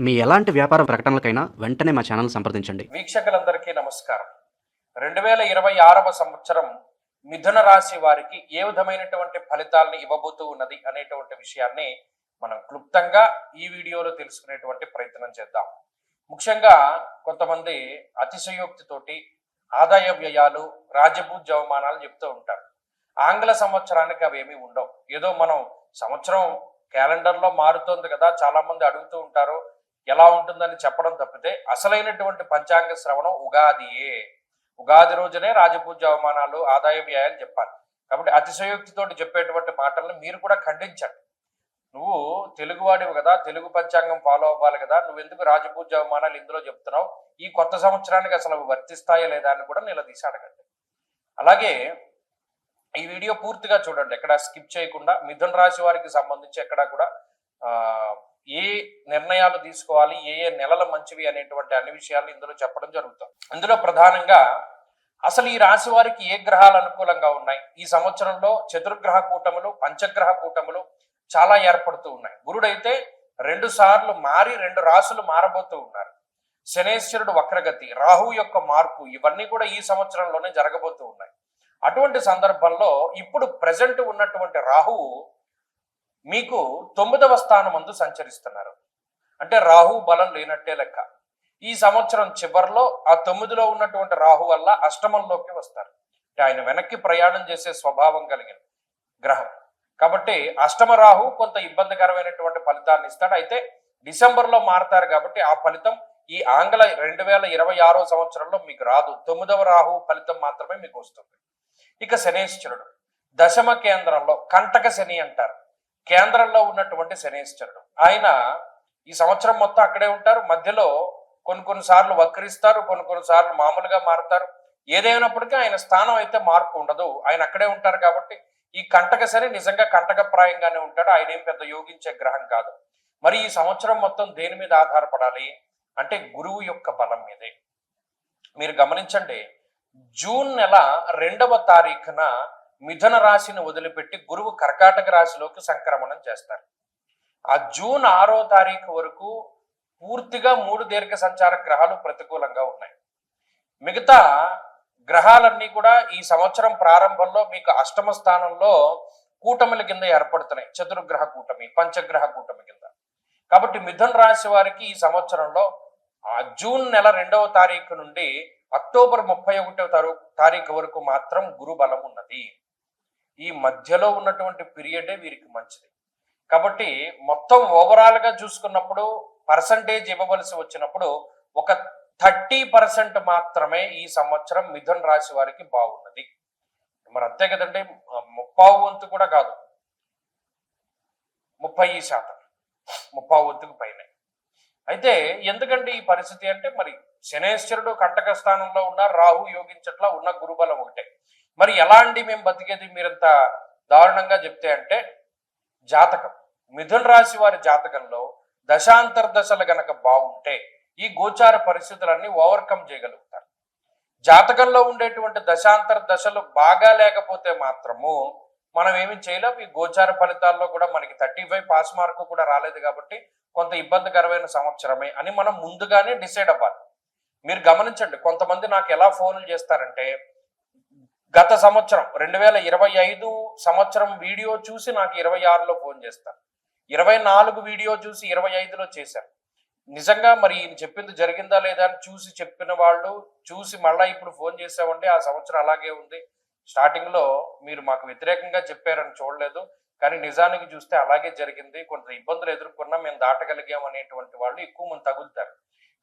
మీ ఎలాంటి వ్యాపార ప్రకటనలకైనా వెంటనే మా ఛానల్ సంప్రదించండి. వీక్షకులందరికీ నమస్కారం. 2026వ సంవత్సరం మిథున రాశి వారికి ఏ విధమైనటువంటి ఫలితాలను ఇవ్వబోతూ ఉన్నది అనేటువంటి విషయాన్ని మనం క్లుప్తంగా ఈ వీడియోలో తెలుసుకునేటువంటి ప్రయత్నం చేద్దాం. ముఖ్యంగా కొంతమంది అతిశయోక్తితోటి ఆదాయ వ్యయాలు, రాజపూజ్య అవమానాలు చెప్తూ ఉంటారు. ఆంగ్ల సంవత్సరానికి అవేమీ ఉండవు. ఏదో మనం సంవత్సరం క్యాలెండర్లో మారుతోంది కదా, చాలా మంది అడుగుతూ ఉంటారు ఎలా ఉంటుందని చెప్పడం తప్పితే అసలైనటువంటి పంచాంగ శ్రవణం ఉగాదియే. ఉగాది రోజునే రాజపూజ్య అవమానాలు, ఆదాయ వ్యయాలు చెప్పాలి. కాబట్టి అతిశయోక్తితోటి చెప్పేటువంటి మాటలను మీరు కూడా ఖండించండి. నువ్వు తెలుగువాడివి కదా, తెలుగు పంచాంగం ఫాలో అవ్వాలి కదా, నువ్వెందుకు రాజపూజ్య అవమానాలు ఇందులో చెప్తున్నావు, ఈ కొత్త సంవత్సరానికి అసలు వర్తిస్తాయా లేదా అని కూడా నిలదీసి అడగండి. అలాగే ఈ వీడియో పూర్తిగా చూడండి, ఎక్కడ స్కిప్ చేయకుండా. మిథున రాశి వారికి సంబంధించి ఎక్కడ కూడా ఏ నిర్ణయాలు తీసుకోవాలి, ఏ ఏ నెలలు మంచివి అనేటువంటి అన్ని విషయాలు ఇందులో చెప్పడం జరుగుతుంది. ఇందులో ప్రధానంగా అసలు ఈ రాశి వారికి ఏ గ్రహాలు అనుకూలంగా ఉన్నాయి, ఈ సంవత్సరంలో చతుర్గ్రహ కూటములు, పంచగ్రహ కూటములు చాలా ఏర్పడుతూ ఉన్నాయి. గురుడైతే 2 సార్లు మారి 2 రాశులు మారబోతూ ఉన్నారు. శనేశ్వరుడు వక్రగతి, రాహు యొక్క మార్పు, ఇవన్నీ కూడా ఈ సంవత్సరంలోనే జరగబోతూ ఉన్నాయి. అటువంటి సందర్భంలో ఇప్పుడు ప్రజెంట్ ఉన్నటువంటి రాహువు మీకు 9వ స్థానమందు సంచరిస్తున్నారు. అంటే రాహు బలం లేనట్టే లెక్క. ఈ సంవత్సరం చివరిలో ఆ 9లో ఉన్నటువంటి రాహు వల్ల అష్టమంలోకి వస్తారు. ఆయన వెనక్కి ప్రయాణం చేసే స్వభావం కలిగిన గ్రహం కాబట్టి అష్టమ రాహు కొంత ఇబ్బందికరమైనటువంటి ఫలితాన్ని ఇస్తాడు. అయితే డిసెంబర్లో మారతారు కాబట్టి ఆ ఫలితం ఈ ఆంగ్ల 2026వ సంవత్సరంలో మీకు రాదు. 9వ రాహు ఫలితం మాత్రమే మీకు వస్తుంది. ఇక శనేశ్వరుడు దశమ కేంద్రంలో, కంటక శని అంటారు, కేంద్రంలో ఉన్నటువంటి శనేశ్వరుడు. ఆయన ఈ సంవత్సరం మొత్తం అక్కడే ఉంటారు. మధ్యలో కొన్ని సార్లు వక్రిస్తారు, కొన్ని సార్లు మామూలుగా మారుతారు. ఏదైనప్పటికీ ఆయన స్థానం అయితే మార్పు ఉండదు, ఆయన అక్కడే ఉంటారు. కాబట్టి ఈ కంటక శని నిజంగా కంటకప్రాయంగానే ఉంటాడు. ఆయన ఏం పెద్ద యోగించే గ్రహం కాదు. మరి ఈ సంవత్సరం మొత్తం దేని మీద ఆధారపడాలి అంటే గురువు యొక్క బలం మీదే. మీరు గమనించండి, జూన్ నెల 2వ తారీఖున మిథున రాశిని వదిలిపెట్టి గురువు కర్కాటక రాశిలోకి సంక్రమణం చేస్తారు. ఆ జూన్ 6వ తారీఖు వరకు పూర్తిగా 3 దీర్ఘ సంచార గ్రహాలు ప్రతికూలంగా ఉన్నాయి. మిగతా గ్రహాలన్నీ కూడా ఈ సంవత్సరం ప్రారంభంలో మీకు అష్టమ స్థానంలో కూటమిల కింద ఏర్పడుతున్నాయి. చతుర్గ్రహ కూటమి, పంచగ్రహ కూటమి కింద. కాబట్టి మిథున రాశి వారికి ఈ సంవత్సరంలో ఆ జూన్ నెల 2వ తారీఖు నుండి అక్టోబర్ 31వ తారీఖు వరకు మాత్రం గురు బలం ఉన్నది. ఈ మధ్యలో ఉన్నటువంటి పీరియడే వీరికి మంచిది. కాబట్టి మొత్తం ఓవరాల్ గా చూసుకున్నప్పుడు పర్సంటేజ్ ఇవ్వవలసి వచ్చినప్పుడు ఒక 30% మాత్రమే ఈ సంవత్సరం మిథున రాశి వారికి బాగున్నది. మరి అంతే కదండి, 30 వంతు కూడా కాదు, 30%, 30 వంతుకు పైనే. అయితే ఎందుకంటే ఈ పరిస్థితి అంటే మరి శనేశ్వరుడు కంటక స్థానంలో ఉన్న రాహు యోగించట్లా, ఉన్న గురుబలం ఒకటే. మరి ఎలా అండి మేము బతికేది మీరంత దారుణంగా చెప్తే అంటే, జాతకం, మిథున రాశి వారి జాతకంలో దశాంతర్దశలు గనక బాగుంటే ఈ గోచార పరిస్థితులన్నీ ఓవర్కమ్ చేయగలుగుతారు. జాతకంలో ఉండేటువంటి దశాంతర్దశలు బాగా లేకపోతే మాత్రము మనం ఏమి చేయలేం. ఈ గోచార ఫలితాల్లో కూడా మనకి 35 పాస్ మార్కు కూడా రాలేదు కాబట్టి కొంత ఇబ్బందికరమైన సంవత్సరమే అని మనం ముందుగానే డిసైడ్ అవ్వాలి. మీరు గమనించండి, కొంతమంది నాకు ఎలా ఫోన్లు చేస్తారంటే, గత సంవత్సరం 2025 సంవత్సరం వీడియో చూసి నాకు 26లో ఫోన్ చేస్తారు, 24 వీడియో చూసి 25లో చేశారు. నిజంగా మరి ఈయన చెప్పింది జరిగిందా లేదా అని చూసి చెప్పిన వాళ్ళు చూసి మళ్ళీ ఇప్పుడు ఫోన్ చేసామంటే ఆ సంవత్సరం అలాగే ఉంది, స్టార్టింగ్ లో మీరు మాకు వ్యతిరేకంగా చెప్పారని చూడలేదు, కానీ నిజానికి చూస్తే అలాగే జరిగింది, కొంత ఇబ్బందులు ఎదుర్కొన్నా మేము దాటగలిగాం అనేటువంటి వాళ్ళు ఎక్కువ మంది తగులుతారు.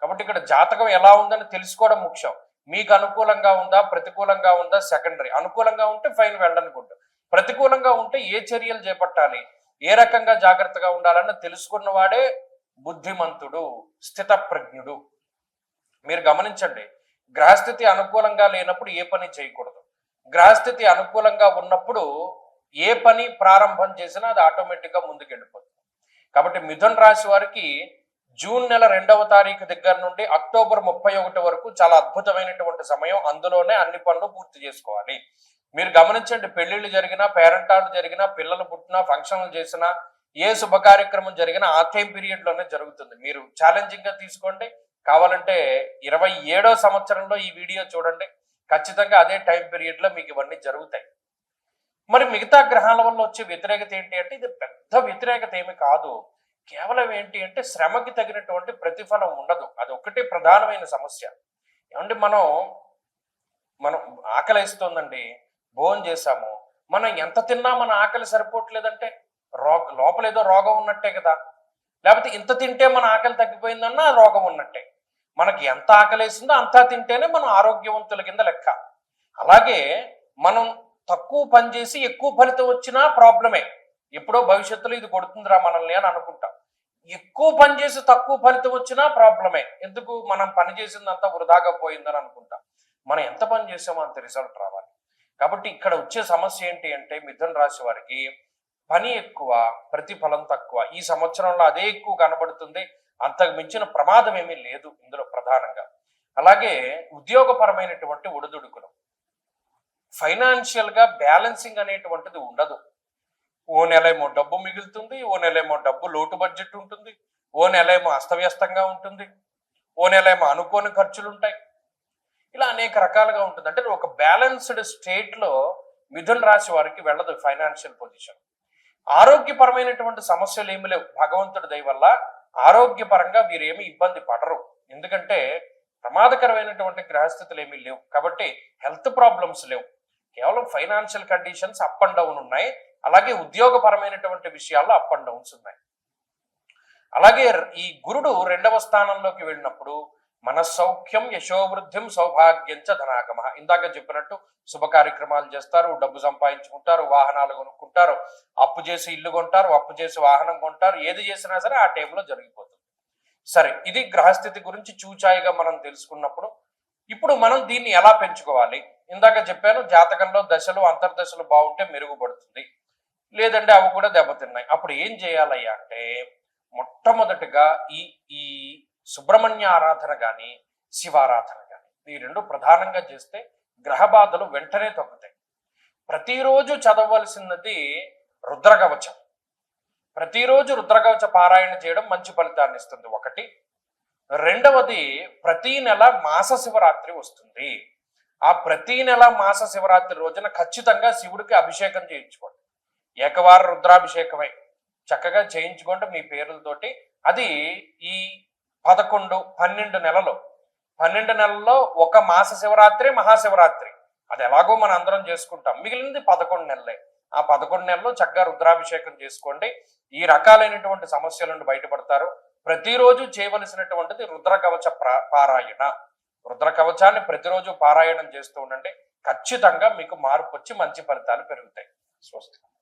కాబట్టి ఇక్కడ జాతకం ఎలా ఉందని తెలుసుకోవడం ముఖ్యం. మీకు అనుకూలంగా ఉందా, ప్రతికూలంగా ఉందా సెకండరీ. అనుకూలంగా ఉంటే ఫైన్, వెళ్ళనుకుంటా. ప్రతికూలంగా ఉంటే ఏ చర్యలు చేపట్టాలి, ఏ రకంగా జాగ్రత్తగా ఉండాలని తెలుసుకున్న వాడే బుద్ధిమంతుడు, స్థితప్రజ్ఞుడు. మీరు గమనించండి, గ్రహస్థితి అనుకూలంగా లేనప్పుడు ఏ పని చేయకూడదు, గ్రహస్థితి అనుకూలంగా ఉన్నప్పుడు ఏ పని ప్రారంభం చేసినా అది ఆటోమేటిక్గా ముందుకెళ్ళిపోతుంది. కాబట్టి మిథున రాశి వారికి జూన్ నెల 2వ తారీఖు దగ్గర నుండి అక్టోబర్ 31 వరకు చాలా అద్భుతమైనటువంటి సమయం. అందులోనే అన్ని పనులు పూర్తి చేసుకోవాలి. మీరు గమనించండి, పెళ్లిళ్ళు జరిగినా, పేరెంటాలు జరిగినా, పిల్లలు పుట్టినా, ఫంక్షన్లు చేసినా, ఏ శుభ కార్యక్రమం జరిగినా ఆ టైం పీరియడ్ లోనే జరుగుతుంది. మీరు ఛాలెంజింగ్ గా తీసుకోండి, కావాలంటే 27వ సంవత్సరంలో ఈ వీడియో చూడండి, ఖచ్చితంగా అదే టైం పీరియడ్ లో మీకు ఇవన్నీ జరుగుతాయి. మరి మిగతా గ్రహాల వల్ల వచ్చే వ్యతిరేకత ఏంటి అంటే ఇది పెద్ద వ్యతిరేకత ఏమి కాదు. కేవలం ఏంటి అంటే శ్రమకి తగినటువంటి ప్రతిఫలం ఉండదు. అది ఒక్కటే ప్రధానమైన సమస్య. ఏమంటే మనం మనం ఆకలిస్తుందండి, భోజనం చేశాము, మనం ఎంత తిన్నా మన ఆకలి సరిపోవట్లేదంటే లోపల ఏదో రోగం ఉన్నట్టే కదా. లేకపోతే ఇంత తింటే మన ఆకలి తగ్గిపోయిందన్నా రోగం ఉన్నట్టే. మనకి ఎంత ఆకలేసిందో అంతా తింటేనే మనం ఆరోగ్యవంతుల కింద లెక్క. అలాగే మనం తక్కువ పని చేసి ఎక్కువ ఫలితం వచ్చినా ప్రాబ్లమే. ఎప్పుడో భవిష్యత్తులో ఇది కొడుతుందిరా మనల్ని అని అనుకుంటాం. ఎక్కువ పని చేసి తక్కువ ఫలితం వచ్చినా ప్రాబ్లమే. ఎందుకు? మనం పని చేసిందంతా వృధాగా పోయిందని అనుకుంటాం. మనం ఎంత పని చేసామో అంత రిజల్ట్ రావాలి. కాబట్టి ఇక్కడ వచ్చే సమస్య ఏంటి అంటే మిథున రాశి వారికి పని ఎక్కువ, ప్రతిఫలం తక్కువ. ఈ సంవత్సరంలో అదే ఎక్కువ కనబడుతుంది. అంతకు మించిన ప్రమాదం ఏమీ లేదు ఇందులో ప్రధానంగా. అలాగే ఉద్యోగపరమైనటువంటి ఒడిదుడుకులు, ఫైనాన్షియల్ గా బ్యాలెన్సింగ్ అనేటువంటిది ఉండదు. ఓ నెలేమో డబ్బు మిగులుతుంది, ఓ నెలేమో డబ్బు లోటు బడ్జెట్ ఉంటుంది, ఓ నెలేమో అస్తవ్యస్తంగా ఉంటుంది, ఓ నెలేమో అనుకోని ఖర్చులు ఉంటాయి. ఇలా అనేక రకాలుగా ఉంటుంది. అంటే ఒక బ్యాలెన్స్డ్ స్టేట్ లో మిథున రాశి వారికి వెళ్ళదు ఫైనాన్షియల్ పొజిషన్. ఆరోగ్యపరమైనటువంటి సమస్యలు ఏమి లేవు. భగవంతుడి దయ వల్ల ఆరోగ్యపరంగా వీరేమి ఇబ్బంది పడరు. ఎందుకంటే ప్రమాదకరమైనటువంటి గ్రహస్థితులు ఏమీ లేవు కాబట్టి హెల్త్ ప్రాబ్లమ్స్ లేవు. కేవలం financial conditions up and down ఉన్నాయి. అలాగే ఉద్యోగపరమైనటువంటి విషయాల్లో అప్ అండ్ డౌన్స్ ఉన్నాయి. అలాగే ఈ గురుడు 2వ స్థానంలోకి వెళ్ళినప్పుడు మన సౌఖ్యం, యశోవృద్ధిం, సౌభాగ్యంచ ధనాగమ. ఇందాక చెప్పినట్టు శుభ కార్యక్రమాలు చేస్తారు, డబ్బు సంపాదించుకుంటారు, వాహనాలు కొనుక్కుంటారు, అప్పు చేసి ఇల్లు కొంటారు, అప్పు చేసి వాహనం కొంటారు. ఏది చేసినా సరే ఆ టైంలో జరిగిపోతుంది. సరే, ఇది గ్రహస్థితి గురించి చూచాయిగా మనం తెలుసుకున్నప్పుడు ఇప్పుడు మనం దీన్ని ఎలా పెంచుకోవాలి? ఇందాక చెప్పాను, జాతకంలో దశలు అంతర్దశలు బాగుంటే మెరుగుపడుతుంది, లేదంటే అవి కూడా దెబ్బతిన్నాయి. అప్పుడు ఏం చేయాలయ్యా అంటే మొట్టమొదటిగా ఈ ఈ సుబ్రహ్మణ్య ఆరాధన కానీ శివారాధన కానీ ఈ రెండు ప్రధానంగా చేస్తే గ్రహ బాధలు వెంటనే తగ్గుతాయి. ప్రతిరోజు చదవలసినది రుద్రకవచం. ప్రతిరోజు రుద్రకవచ పారాయణ చేయడం మంచి ఫలితాన్ని ఇస్తుంది. ఒకటి. రెండవది, ప్రతి నెల మాస శివరాత్రి వస్తుంది. ఆ ప్రతి నెల మాస శివరాత్రి రోజున ఖచ్చితంగా శివుడికి అభిషేకం చేయించుకోండి. ఏకవార రుద్రాభిషేకమై చక్కగా చేయించుకోండి మీ పేర్లతోటి. అది ఈ 12 నెలల్లో ఒక మాస శివరాత్రి, మహాశివరాత్రి అది ఎలాగో మన అందరం చేసుకుంటాం. మిగిలినది 11 నెలలే. ఆ 11 నెలల్లో చక్కగా రుద్రాభిషేకం చేసుకోండి. ఈ రకాలైనటువంటి సమస్యల నుండి బయటపడతారు. ప్రతిరోజు చేయవలసినటువంటిది రుద్రకవచ పారాయణ. రుద్రకవచాన్ని ప్రతిరోజు పారాయణం చేస్తూ ఉండండి. ఖచ్చితంగా మీకు మార్పు వచ్చి మంచి ఫలితాలు పెరుగుతాయి. స్వస్తి.